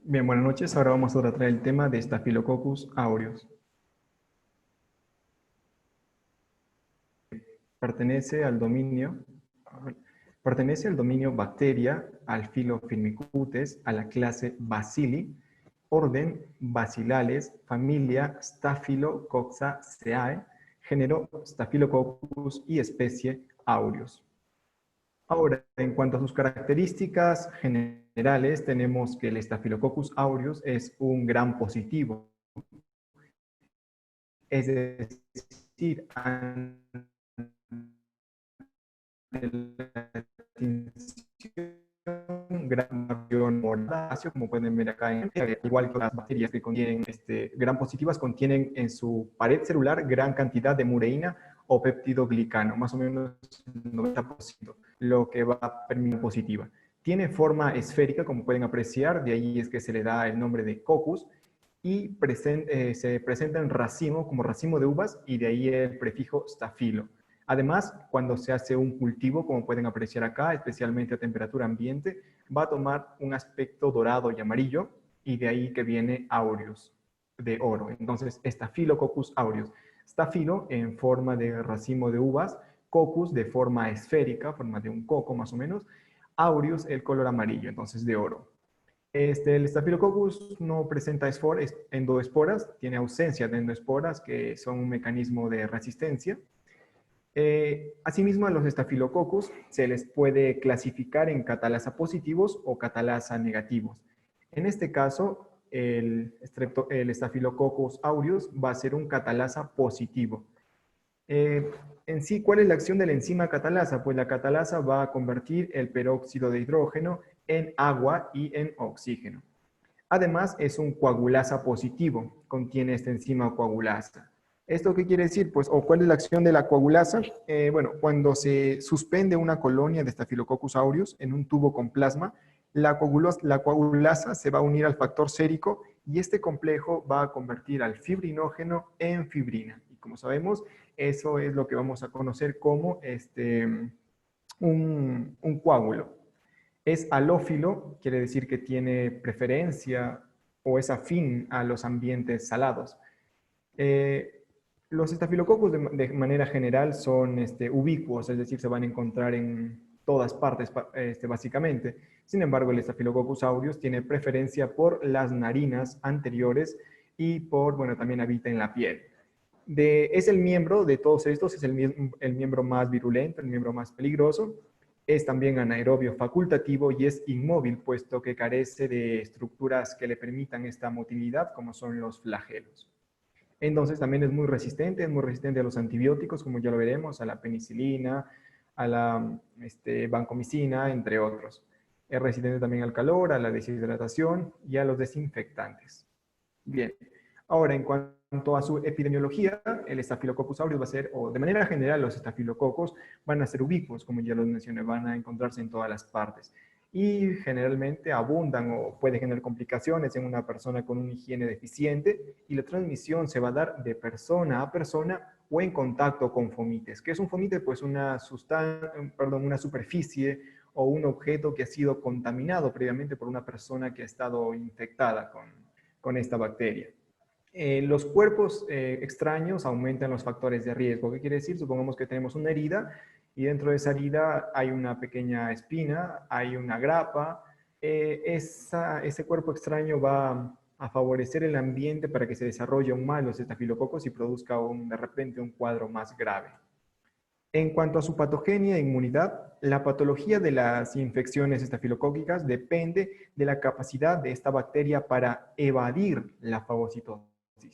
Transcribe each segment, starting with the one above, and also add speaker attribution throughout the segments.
Speaker 1: Bien, buenas noches. Ahora vamos a tratar el tema de Staphylococcus aureus. Pertenece al dominio, pertenece al dominio Bacteria, al filo Firmicutes, a la clase Bacilli, orden Bacillales, familia Staphylococcaceae, género Staphylococcus y especie aureus. Ahora, en cuanto a sus características generales, tenemos que el Staphylococcus aureus es un gran positivo. Es decir, ante la extinción, gran mayor mordacio, como pueden ver acá, igual que las bacterias que contienen gran positivas, contienen en su pared celular gran cantidad de mureína o peptidoglicano, más o menos el 90%, lo que va a permitir positiva. Tiene forma esférica, como pueden apreciar, de ahí es que se le da el nombre de coccus, y se presenta en racimo, como racimo de uvas, y de ahí el prefijo stafilo. Además, cuando se hace un cultivo, como pueden apreciar acá, especialmente a temperatura ambiente, va a tomar un aspecto dorado y amarillo, y de ahí que viene aureus, de oro. Entonces, Staphylococcus aureus. Stafilo en forma de racimo de uvas, coccus de forma esférica, forma de un coco más o menos, aureus el color amarillo, entonces de oro. El Staphylococcus no presenta endoesporas, tiene ausencia de endoesporas, que son un mecanismo de resistencia. Asimismo, a los Staphylococcus se les puede clasificar en catalasa positivos o catalasa negativos. En este caso, el Staphylococcus aureus va a ser un catalasa positivo. En sí, ¿cuál es la acción de la enzima catalasa? Pues la catalasa va a convertir el peróxido de hidrógeno en agua y en oxígeno. Además, es un coagulasa positivo, contiene esta enzima coagulasa. ¿Esto qué quiere decir? Pues, o ¿cuál es la acción de la coagulasa? Bueno, cuando se suspende una colonia de Staphylococcus aureus en un tubo con plasma, la coagulasa se va a unir al factor sérico y este complejo va a convertir al fibrinógeno en fibrina. Y como sabemos, eso es lo que vamos a conocer como un coágulo. Es halófilo, quiere decir que tiene preferencia o es afín a los ambientes salados. Eh, los estafilococos de manera general son ubicuos, es decir, se van a encontrar en todas partes básicamente. Sin embargo, el Staphylococcus aureus tiene preferencia por las narinas anteriores y bueno, también habita en la piel. Es el miembro de todos estos, es el miembro más virulento, el miembro más peligroso. Es también anaerobio facultativo y es inmóvil, puesto que carece de estructuras que le permitan esta motilidad, como son los flagelos. Entonces también es muy resistente a los antibióticos, como ya lo veremos, a la penicilina, a la vancomicina, entre otros. Es resistente también al calor, a la deshidratación y a los desinfectantes. Bien, ahora en cuanto a su epidemiología, el Staphylococcus aureus va a ser, o de manera general los estafilococos van a ser ubicuos, como ya los mencioné, van a encontrarse en todas las partes. Y generalmente abundan o puede generar complicaciones en una persona con una higiene deficiente y la transmisión se va a dar de persona a persona o en contacto con fomites. ¿Qué es un fomite? Pues una superficie o un objeto que ha sido contaminado previamente por una persona que ha estado infectada con esta bacteria. Los cuerpos extraños aumentan los factores de riesgo. ¿Qué quiere decir? Supongamos que tenemos una herida y dentro de esa herida hay una pequeña espina, hay una grapa. Ese cuerpo extraño va a favorecer el ambiente para que se desarrolle aún más los estafilococos y produzca de repente un cuadro más grave. En cuanto a su patogenia e inmunidad, la patología de las infecciones estafilocócicas depende de la capacidad de esta bacteria para evadir la fagocitosis.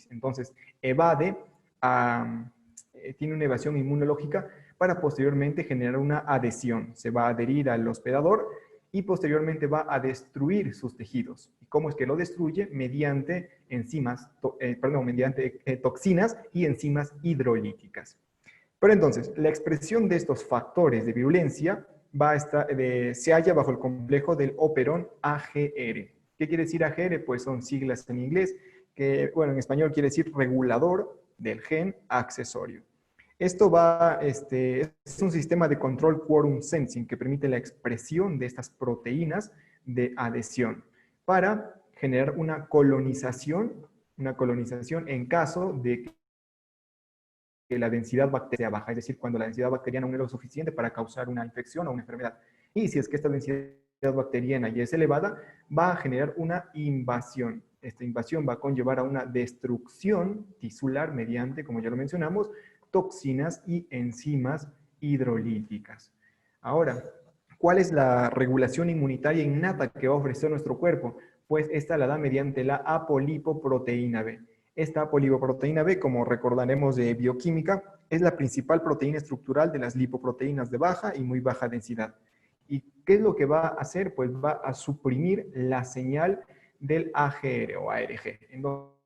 Speaker 1: Entonces, tiene una evasión inmunológica para posteriormente generar una adhesión. Se va a adherir al hospedador y posteriormente va a destruir sus tejidos. ¿Y cómo es que lo destruye? Mediante toxinas y enzimas hidrolíticas. Pero entonces, la expresión de estos factores de virulencia se halla bajo el complejo del operón AGR. ¿Qué quiere decir AGR? Pues son siglas en inglés, que, bueno, en español quiere decir regulador del gen accesorio. Esto es un sistema de control quorum sensing que permite la expresión de estas proteínas de adhesión para generar una colonización en caso de que la densidad bacteriana sea baja, es decir, cuando la densidad bacteriana no es lo suficiente para causar una infección o una enfermedad. Y si es que esta densidad bacteriana ya es elevada, va a generar una invasión. Esta invasión va a conllevar a una destrucción tisular mediante, como ya lo mencionamos, toxinas y enzimas hidrolíticas. Ahora, ¿cuál es la regulación inmunitaria innata que va a ofrecer nuestro cuerpo? Pues esta la da mediante la apolipoproteína B. Esta apolipoproteína B, como recordaremos de bioquímica, es la principal proteína estructural de las lipoproteínas de baja y muy baja densidad. ¿Y qué es lo que va a hacer? Pues va a suprimir la señal del AGR o ARG. Entonces,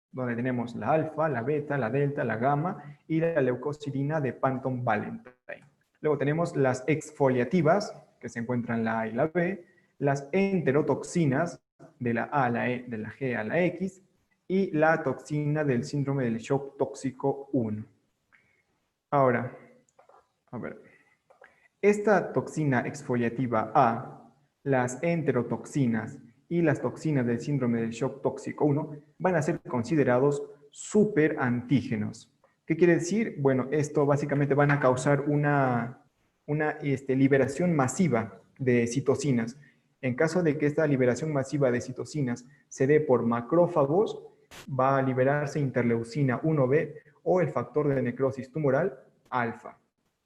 Speaker 1: donde tenemos la alfa, la beta, la delta, la gamma y la leucocidina de Panton-Valentine. Luego tenemos las exfoliativas, que se encuentran la A y la B, las enterotoxinas de la A a la E, de la G a la X, y la toxina del síndrome del shock tóxico 1. Ahora, a ver, esta toxina exfoliativa A, las enterotoxinas y las toxinas del síndrome del shock tóxico 1 van a ser considerados superantígenos. ¿Qué quiere decir? Bueno, esto básicamente van a causar una liberación masiva de citocinas. En caso de que esta liberación masiva de citocinas se dé por macrófagos, va a liberarse interleucina 1B o el factor de necrosis tumoral alfa.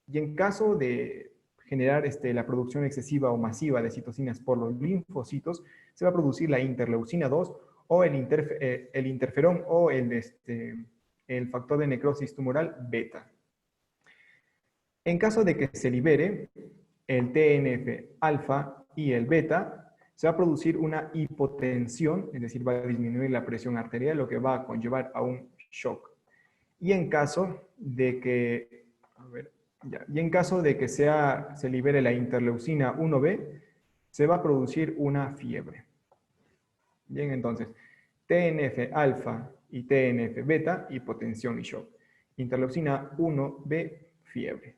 Speaker 1: Y en caso de generar la producción excesiva o masiva de citocinas por los linfocitos, se va a producir la interleucina 2 o el interferón o el factor de necrosis tumoral beta. En caso de que se libere el TNF-alfa y el beta, se va a producir una hipotensión, es decir, va a disminuir la presión arterial, lo que va a conllevar a un shock. Y en caso de que, y en caso de que se libere la interleucina 1B, se va a producir una fiebre. Bien, entonces, TNF-alfa y TNF-beta, hipotensión y shock. Interleucina 1B, fiebre.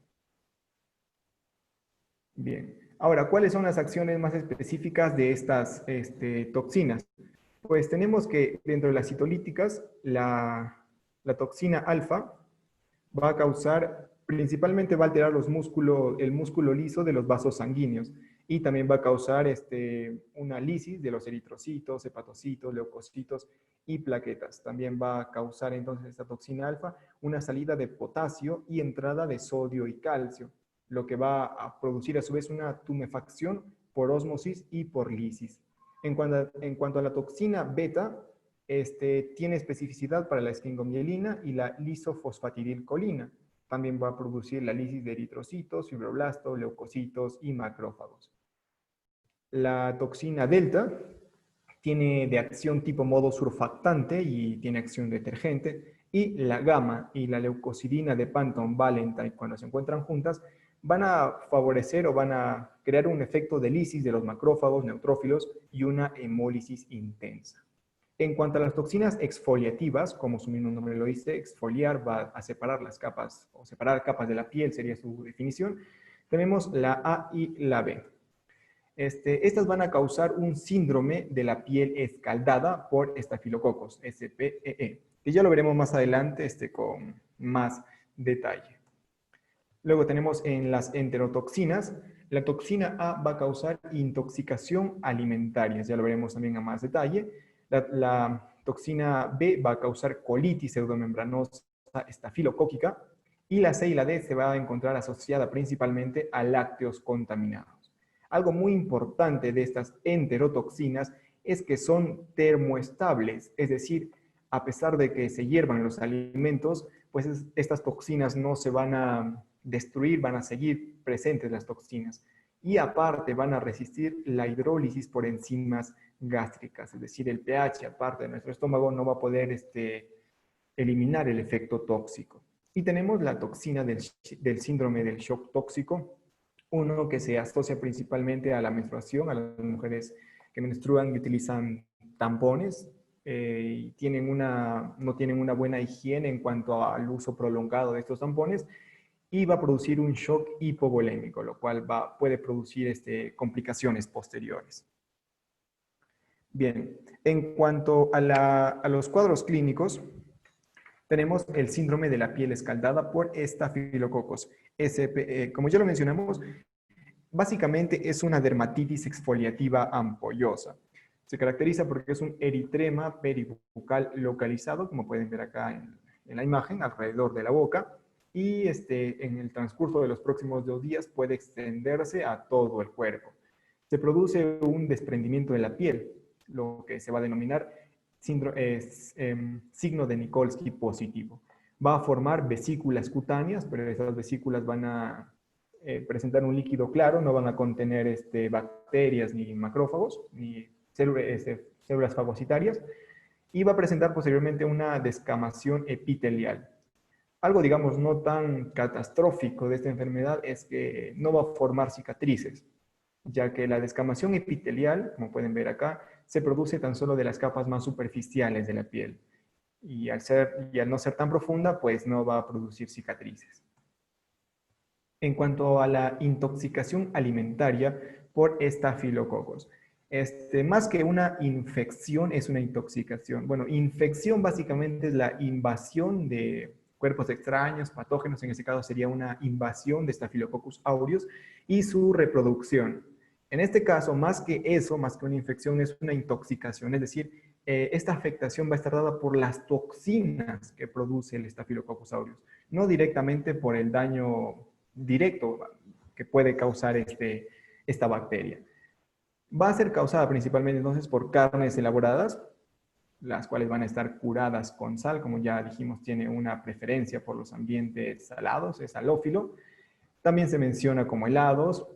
Speaker 1: Bien. Ahora, ¿cuáles son las acciones más específicas de estas toxinas? Pues tenemos que dentro de las citolíticas, la toxina alfa va a causar, principalmente va a alterar el músculo liso de los vasos sanguíneos y también va a causar una lisis de los eritrocitos, hepatocitos, leucocitos y plaquetas. También va a causar entonces esta toxina alfa una salida de potasio y entrada de sodio y calcio, lo que va a producir a su vez una tumefacción por ósmosis y por lisis. En cuanto a la toxina beta, tiene especificidad para la esquingomielina y la lisofosfatidilcolina. También va a producir la lisis de eritrocitos, fibroblastos, leucocitos y macrófagos. La toxina delta tiene de acción tipo modo surfactante y tiene acción detergente. Y la gamma y la leucocidina de Panton-Valentine, cuando se encuentran juntas, van a favorecer o van a crear un efecto de lisis de los macrófagos neutrófilos y una hemólisis intensa. En cuanto a las toxinas exfoliativas, como su mismo nombre lo dice, exfoliar va a separar las capas, o separar capas de la piel sería su definición, tenemos la A y la B. Estas van a causar un síndrome de la piel escaldada por estafilococos, SPEE, que ya lo veremos más adelante con más detalle. Luego tenemos en las enterotoxinas, la toxina A va a causar intoxicación alimentaria, ya lo veremos también a más detalle. La toxina B va a causar colitis pseudomembranosa estafilocóquica y la C y la D se va a encontrar asociada principalmente a lácteos contaminados. Algo muy importante de estas enterotoxinas es que son termoestables, es decir, a pesar de que se hiervan los alimentos, pues estas toxinas no se van a destruir, van a seguir presentes las toxinas. y aparte van a resistir la hidrólisis por enzimas gástricas, es decir, el pH, aparte de nuestro estómago, no va a poder eliminar el efecto tóxico. Y tenemos la toxina del síndrome del shock tóxico, uno que se asocia principalmente a la menstruación, a las mujeres que menstruan y utilizan tampones y no tienen una buena higiene en cuanto al uso prolongado de estos tampones, y va a producir un shock hipovolémico, lo cual puede producir complicaciones posteriores. Bien, en cuanto a los cuadros clínicos, tenemos el síndrome de la piel escaldada por estafilococos. Como ya lo mencionamos, básicamente es una dermatitis exfoliativa ampollosa. Se caracteriza porque es un eritrema peribucal localizado, como pueden ver acá en la imagen, alrededor de la boca, y en el transcurso de los próximos 2 días puede extenderse a todo el cuerpo. Se produce un desprendimiento de la piel, lo que se va a denominar signo de Nikolsky positivo. Va a formar vesículas cutáneas, pero esas vesículas van a presentar un líquido claro, no van a contener bacterias ni macrófagos, ni células fagocitarias, y va a presentar posteriormente una descamación epitelial. Algo, digamos, no tan catastrófico de esta enfermedad es que no va a formar cicatrices, ya que la descamación epitelial, como pueden ver acá, se produce tan solo de las capas más superficiales de la piel. Y al no ser tan profunda, pues no va a producir cicatrices. En cuanto a la intoxicación alimentaria por estafilococos, más que una infección, es una intoxicación. Bueno, infección básicamente es la invasión de cuerpos extraños, patógenos, en este caso sería una invasión de Staphylococcus aureus y su reproducción. En este caso, más que eso, más que una infección, es una intoxicación, es decir, esta afectación va a estar dada por las toxinas que produce el Staphylococcus aureus, no directamente por el daño directo que puede causar esta bacteria. Va a ser causada principalmente entonces por carnes elaboradas, las cuales van a estar curadas con sal, como ya dijimos, tiene una preferencia por los ambientes salados, es halófilo. También se menciona como helados,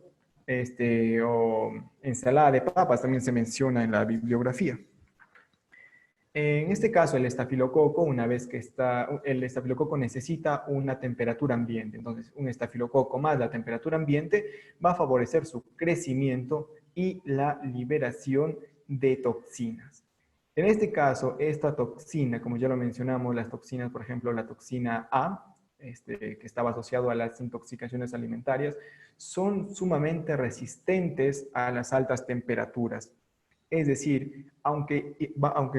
Speaker 1: o ensalada de papas, también se menciona en la bibliografía. En este caso, el estafilococo, el estafilococo necesita una temperatura ambiente. Entonces, un estafilococo más la temperatura ambiente va a favorecer su crecimiento y la liberación de toxinas. En este caso, esta toxina, como ya lo mencionamos, las toxinas, por ejemplo, la toxina A, que estaba asociado a las intoxicaciones alimentarias, son sumamente resistentes a las altas temperaturas. Es decir, aunque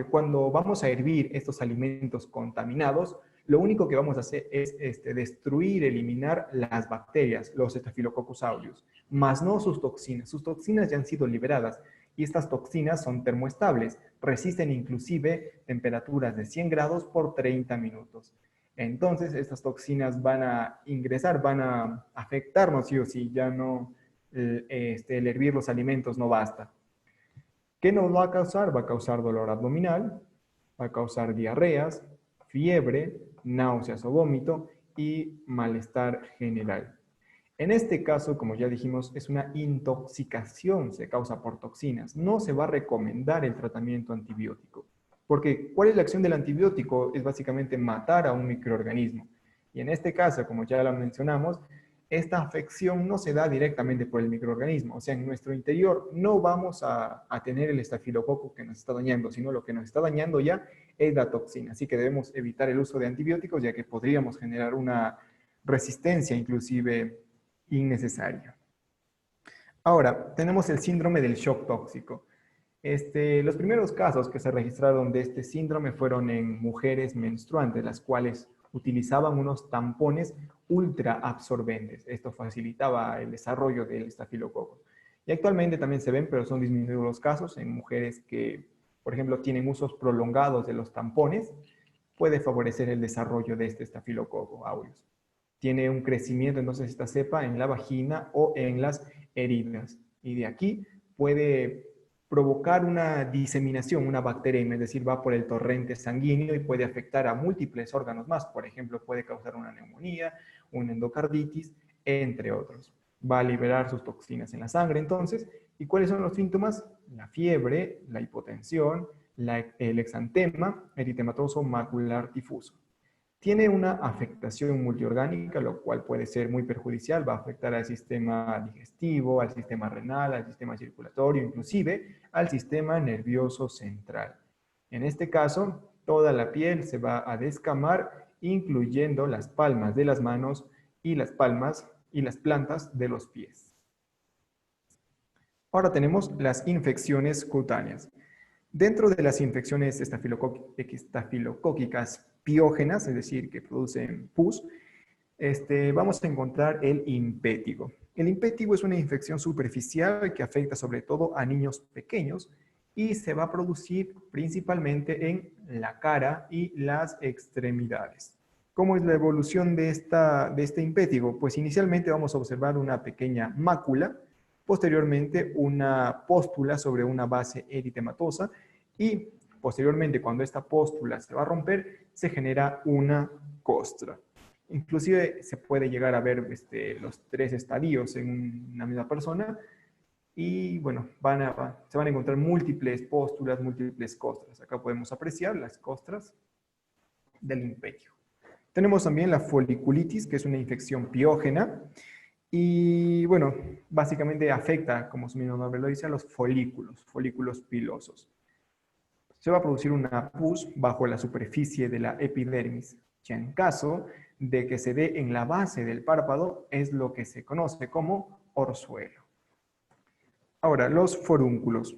Speaker 1: cuando vamos a hervir estos alimentos contaminados, lo único que vamos a hacer es destruir, eliminar las bacterias, los Staphylococcus aureus, más no sus toxinas. Sus toxinas ya han sido liberadas y estas toxinas son termoestables, resisten inclusive temperaturas de 100 grados por 30 minutos. Entonces, estas toxinas van a ingresar, van a afectarnos sí o sí, ya no, el hervir los alimentos no basta. ¿Qué nos va a causar? Va a causar dolor abdominal, va a causar diarreas, fiebre, náuseas o vómito y malestar general. En este caso, como ya dijimos, es una intoxicación, se causa por toxinas. No se va a recomendar el tratamiento antibiótico. Porque, ¿cuál es la acción del antibiótico? Es básicamente matar a un microorganismo. Y en este caso, como ya lo mencionamos, esta afección no se da directamente por el microorganismo. O sea, en nuestro interior no vamos a tener el estafilococo que nos está dañando, sino lo que nos está dañando ya es la toxina. Así que debemos evitar el uso de antibióticos, ya que podríamos generar una resistencia inclusive innecesaria. Ahora, tenemos el síndrome del shock tóxico. Los primeros casos que se registraron de este síndrome fueron en mujeres menstruantes, las cuales utilizaban unos tampones ultra absorbentes. Esto facilitaba el desarrollo del estafilococo. Y actualmente también se ven, pero son disminuidos los casos en mujeres que, por ejemplo, tienen usos prolongados de los tampones, puede favorecer el desarrollo de este estafilococo aureus. Tiene un crecimiento entonces esta cepa en la vagina o en las heridas. Y de aquí puede provocar una diseminación, una bacteriemia, es decir, va por el torrente sanguíneo y puede afectar a múltiples órganos más. Por ejemplo, puede causar una neumonía, una endocarditis, entre otros. va a liberar sus toxinas en la sangre entonces. ¿Y cuáles son los síntomas? La fiebre, la hipotensión, el exantema eritematoso macular difuso. Tiene una afectación multiorgánica, lo cual puede ser muy perjudicial, va a afectar al sistema digestivo, al sistema renal, al sistema circulatorio, inclusive al sistema nervioso central. En este caso, toda la piel se va a descamar, incluyendo las palmas de las manos y las palmas y las plantas de los pies. Ahora tenemos las infecciones cutáneas. Dentro de las infecciones estafilocócicas piógenas, es decir, que producen pus, vamos a encontrar el impétigo. El impétigo es una infección superficial que afecta sobre todo a niños pequeños y se va a producir principalmente en la cara y las extremidades. ¿Cómo es la evolución de este impétigo? Pues inicialmente vamos a observar una pequeña mácula, posteriormente una póstula sobre una base eritematosa y posteriormente cuando esta póstula se va a romper se genera una costra. Inclusive se puede llegar a ver los 3 estadios en una misma persona y bueno, se van a encontrar múltiples póstulas, múltiples costras. Acá podemos apreciar las costras del impétigo. Tenemos también la foliculitis, que es una infección piógena y bueno, básicamente afecta, como su mismo nombre lo dice, a los folículos pilosos. Se va a producir una pus bajo la superficie de la epidermis, que en caso de que se dé en la base del párpado es lo que se conoce como orzuelo. Ahora, los forúnculos.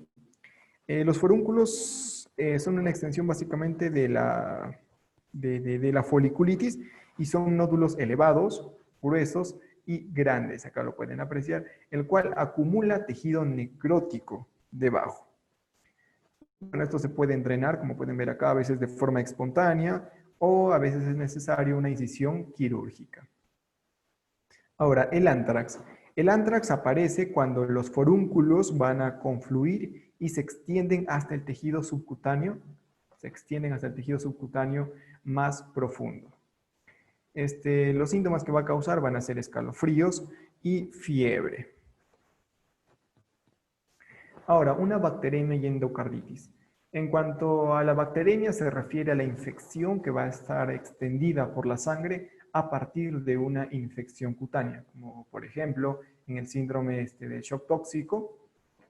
Speaker 1: Los forúnculos son una extensión básicamente de la foliculitis y son nódulos elevados, gruesos y grandes, acá lo pueden apreciar, el cual acumula tejido necrótico debajo. Bueno, esto se puede drenar, como pueden ver acá, a veces de forma espontánea o a veces es necesaria una incisión quirúrgica. Ahora, el ántrax. El ántrax aparece cuando los forúnculos van a confluir y se extienden hasta el tejido subcutáneo, más profundo. Los síntomas que va a causar van a ser escalofríos y fiebre. Ahora, una bacteremia y endocarditis. En cuanto a la bacteremia, se refiere a la infección que va a estar extendida por la sangre a partir de una infección cutánea, como por ejemplo en el síndrome de shock tóxico,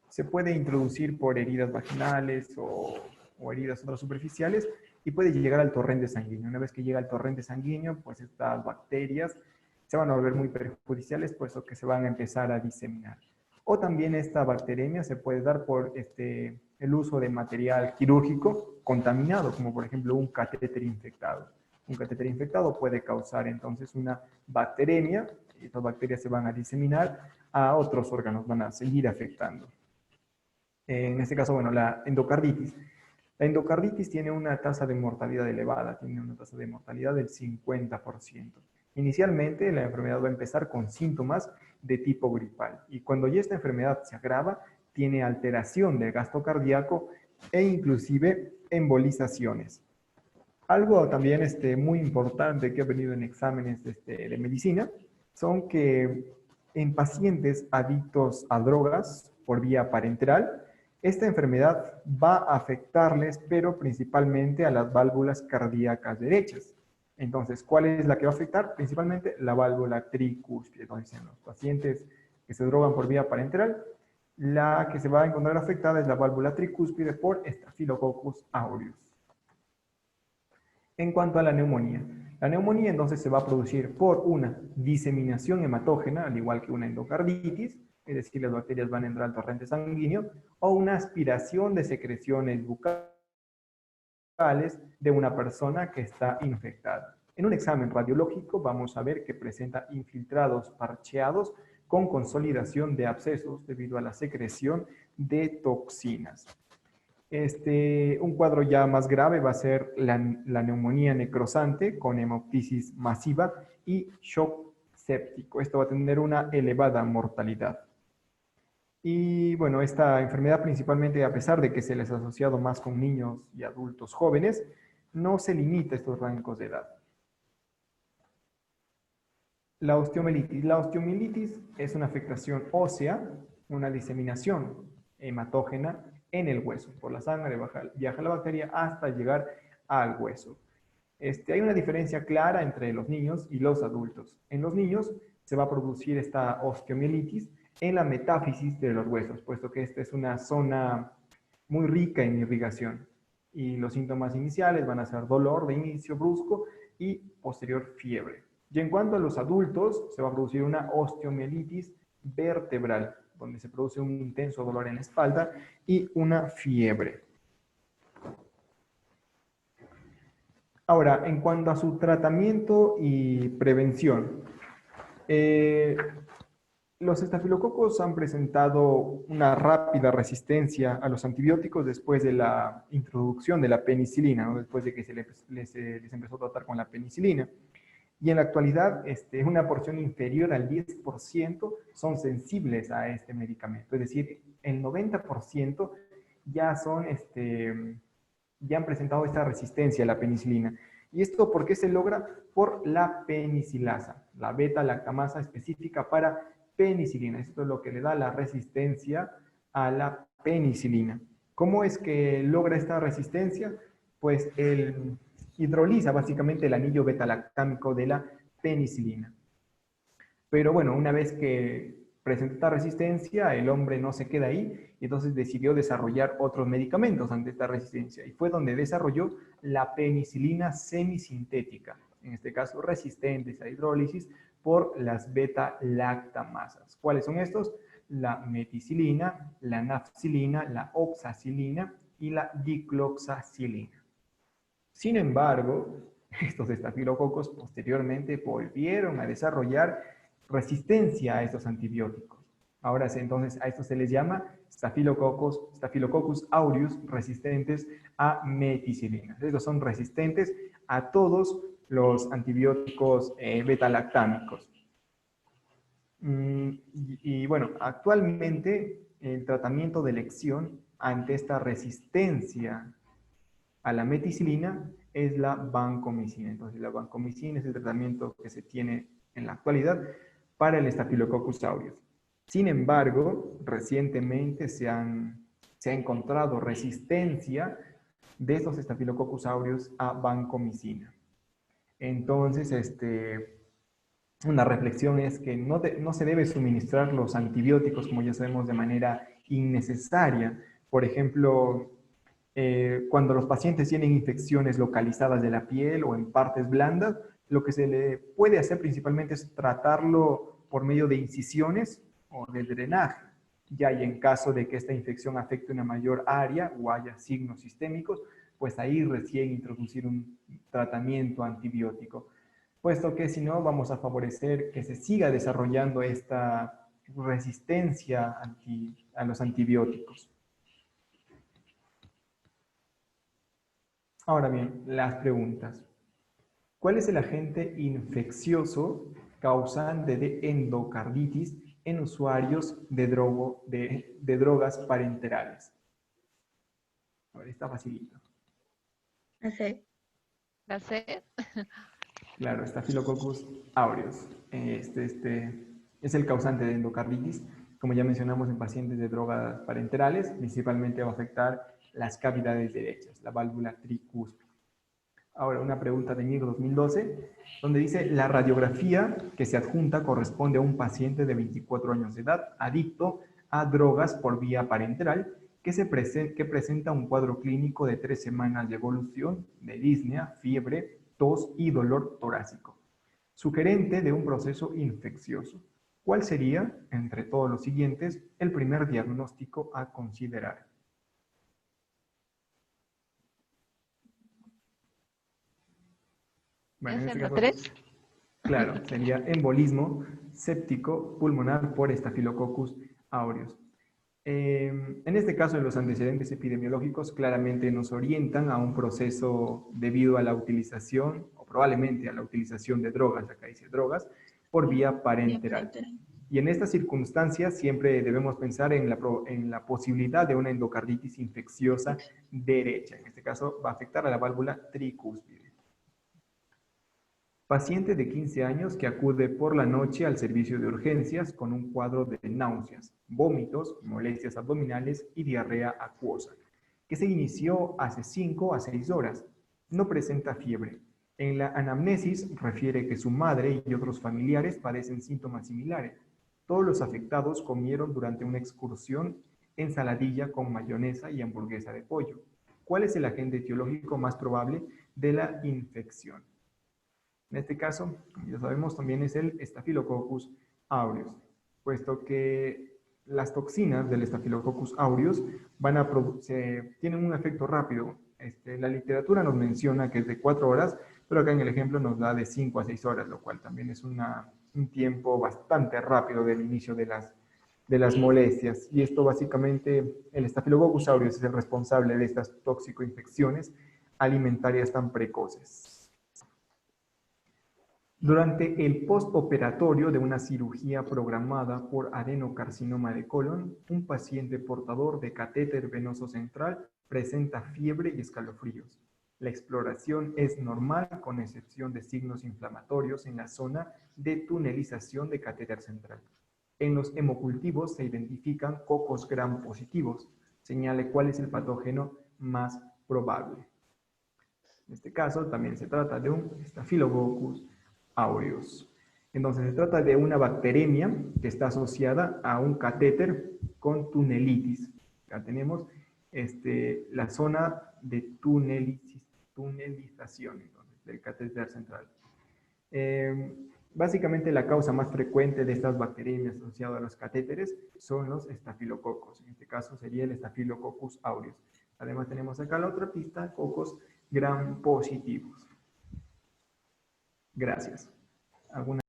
Speaker 1: se puede introducir por heridas vaginales o heridas otras superficiales y puede llegar al torrente sanguíneo. Una vez que llega al torrente sanguíneo, pues estas bacterias se van a volver muy perjudiciales, puesto que se van a empezar a diseminar. O también esta bacteremia se puede dar por el uso de material quirúrgico contaminado, como por ejemplo un catéter infectado. Un catéter infectado puede causar entonces una bacteremia, y estas bacterias se van a diseminar a otros órganos, van a seguir afectando. En este caso, bueno, la endocarditis. La endocarditis tiene una tasa de mortalidad elevada, tiene una tasa de mortalidad del 50%. Inicialmente, la enfermedad va a empezar con síntomas de tipo gripal y cuando ya esta enfermedad se agrava, tiene alteración del gasto cardíaco e inclusive embolizaciones. Algo también muy importante que ha venido en exámenes de medicina son que en pacientes adictos a drogas por vía parenteral, esta enfermedad va a afectarles, pero principalmente a las válvulas cardíacas derechas. Entonces, ¿cuál es la que va a afectar? Principalmente la válvula tricúspide. Entonces, en los pacientes que se drogan por vía parenteral, la que se va a encontrar afectada es la válvula tricúspide por Staphylococcus aureus. En cuanto a la neumonía entonces se va a producir por una diseminación hematógena, al igual que una endocarditis, es decir, las bacterias van a entrar al torrente sanguíneo, o una aspiración de secreciones bucales de una persona que está infectada. En un examen radiológico vamos a ver que presenta infiltrados parcheados con consolidación de abscesos debido a la secreción de toxinas. Un cuadro ya más grave va a ser la neumonía necrosante con hemoptisis masiva y shock séptico. Esto va a tener una elevada mortalidad. Y bueno, esta enfermedad principalmente, a pesar de que se les ha asociado más con niños y adultos jóvenes, no se limita a estos rangos de edad. La osteomielitis. La osteomielitis es una afectación ósea, una diseminación hematógena en el hueso. Por la sangre viaja la bacteria hasta llegar al hueso. Hay una diferencia clara entre los niños y los adultos. En los niños se va a producir esta osteomielitis en la metáfisis de los huesos, puesto que esta es una zona muy rica en irrigación. Y los síntomas iniciales van a ser dolor de inicio brusco y posterior fiebre. Y en cuanto a los adultos, se va a producir una osteomielitis vertebral, donde se produce un intenso dolor en la espalda y una fiebre. Ahora, en cuanto a su tratamiento y prevención, los estafilococos han presentado una rápida resistencia a los antibióticos después de la introducción de la penicilina, ¿no? Después de que les empezó a tratar con la penicilina. Y en la actualidad, una porción inferior al 10% son sensibles a este medicamento. Es decir, el 90% ya ya han presentado esta resistencia a la penicilina. ¿Y esto por qué se logra? Por la penicilasa, la beta-lactamasa específica para penicilina. Esto es lo que le da la resistencia a la penicilina. ¿Cómo es que logra esta resistencia? Pues él hidroliza básicamente el anillo beta-lactámico de la penicilina. Pero bueno, una vez que presenta esta resistencia, el hombre no se queda ahí y entonces decidió desarrollar otros medicamentos ante esta resistencia. Y fue donde desarrolló la penicilina semisintética, en este caso resistentes a hidrólisis por las beta-lactamasas. ¿Cuáles son estos? La meticilina, la nafcilina, la oxacilina y la dicloxacilina. Sin embargo, estos estafilococos posteriormente volvieron a desarrollar resistencia a estos antibióticos. Ahora entonces a esto se les llama Staphylococcus aureus resistentes a meticilina. Estos son resistentes a todos los antibióticos beta-lactámicos. Y bueno, actualmente el tratamiento de elección ante esta resistencia a la meticilina es la vancomicina. Entonces, la vancomicina es el tratamiento que se tiene en la actualidad para el Staphylococcus aureus. Sin embargo, recientemente se ha encontrado resistencia de estos Staphylococcus aureus a vancomicina. Entonces, una reflexión es que no se debe suministrar los antibióticos, como ya sabemos, de manera innecesaria. Por ejemplo, cuando los pacientes tienen infecciones localizadas de la piel o en partes blandas, lo que se le puede hacer principalmente es tratarlo por medio de incisiones o de drenaje. Ya y en caso de que esta infección afecte una mayor área o haya signos sistémicos, pues ahí recién introducir un tratamiento antibiótico, puesto que si no vamos a favorecer que se siga desarrollando esta resistencia a los antibióticos. Ahora bien, las preguntas. ¿Cuál es el agente infeccioso causante de endocarditis en usuarios de drogas parenterales? A ver, está facilito.
Speaker 2: La C.
Speaker 1: Claro, Staphylococcus aureus. Este es el causante de endocarditis. Como ya mencionamos en pacientes de drogas parenterales, principalmente va a afectar las cavidades derechas, la válvula tricúspide. Ahora, una pregunta de MIR 2012, donde dice, la radiografía que se adjunta corresponde a un paciente de 24 años de edad, adicto a drogas por vía parenteral, que presenta un cuadro clínico de 3 semanas de evolución, de disnea, fiebre, tos y dolor torácico, sugerente de un proceso infeccioso. ¿Cuál sería, entre todos los siguientes, el primer diagnóstico a considerar? Bueno, en este caso,
Speaker 2: 3.
Speaker 1: claro, sería embolismo séptico pulmonar por Staphylococcus aureus. En este caso, los antecedentes epidemiológicos claramente nos orientan a un proceso debido a la utilización, o probablemente a la utilización de drogas, acá dice drogas, por vía parenteral. Y en estas circunstancias siempre debemos pensar en la posibilidad de una endocarditis infecciosa derecha. En este caso va a afectar a la válvula tricúspide. Paciente de 15 años que acude por la noche al servicio de urgencias con un cuadro de náuseas, vómitos, molestias abdominales y diarrea acuosa, que se inició hace 5 a 6 horas. No presenta fiebre. En la anamnesis refiere que su madre y otros familiares padecen síntomas similares. Todos los afectados comieron durante una excursión ensaladilla con mayonesa y hamburguesa de pollo. ¿Cuál es el agente etiológico más probable de la infección? En este caso, como ya sabemos, también es el Staphylococcus aureus, puesto que las toxinas del Staphylococcus aureus tienen un efecto rápido. La literatura nos menciona que es de 4 horas, pero acá en el ejemplo nos da de 5 a 6 horas, lo cual también es un tiempo bastante rápido del inicio de las molestias. Y esto básicamente, el Staphylococcus aureus es el responsable de estas tóxico-infecciones alimentarias tan precoces. Durante el postoperatorio de una cirugía programada por adenocarcinoma de colon, un paciente portador de catéter venoso central presenta fiebre y escalofríos. La exploración es normal con excepción de signos inflamatorios en la zona de tunelización de catéter central. En los hemocultivos se identifican cocos gram positivos. Señale cuál es el patógeno más probable. En este caso también se trata de un Staphylococcus aureus. Entonces se trata de una bacteremia que está asociada a un catéter con tunelitis. Acá tenemos la zona de tunelización entonces, del catéter central. Básicamente la causa más frecuente de estas bacterias asociadas a los catéteres son los estafilococos. En este caso sería el Staphylococcus aureus. Además tenemos acá la otra pista, cocos gram positivos. Gracias. ¿Alguna